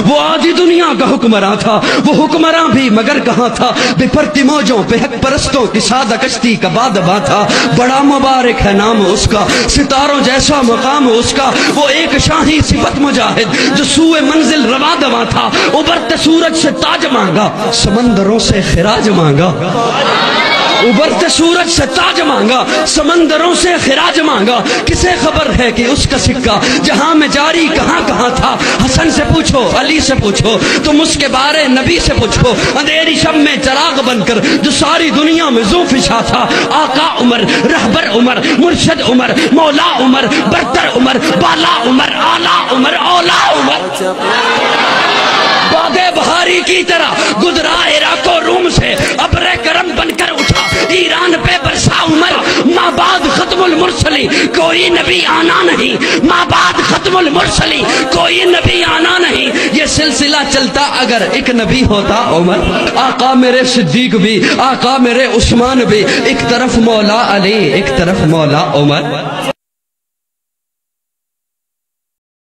وہ آدھی دنیا کا حکمراں تھا، وہ حکمراں بھی مگر کہاں تھا، بے پرتی موجوں پہ حق پرستوں کی سادہ کشتی کا بادباں تھا۔ بڑا مبارک ہے نام اس کا، ستاروں جیسا مقام اس کا، وہ ایک شاہی صفت مجاہد جو سوئے منزل رواں دواں تھا۔ ابھرتے سورج سے تاج مانگا، سمندروں سے خراج مانگا، ابھرتے سورج سے تاج مانگا، سمندروں سے خراج مانگا۔ کسے خبر ہے کہ اس کا سکہ جہاں میں جاری کہاں کہاں تھا؟ حسن سے پوچھو، علی سے پوچھو، تم اس کے بارے نبی سے پوچھو۔ اندھیری شب میں چراغ بن کر جو ساری دنیا میں ذو فشاں تھا، آقا عمر، رہبر عمر، مرشد عمر، مولا عمر، برتر عمر، بالا عمر، اعلیٰ عمر، اولا عمر۔ بادے بہاری کی طرح گزرا عراق و روم سے، ابر کرم بن کر اٹھا ایران پہ برسا عمر۔ ماں بعد ختم المرسلی کوئی نبی آنا نہیں، ماں بعد ختم المرسلی کوئی نبی آنا نہیں۔ یہ سلسلہ چلتا اگر ایک نبی ہوتا عمر۔ آقا میرے صدیق بھی، آقا میرے عثمان بھی، ایک طرف مولا علی ایک طرف مولا عمر۔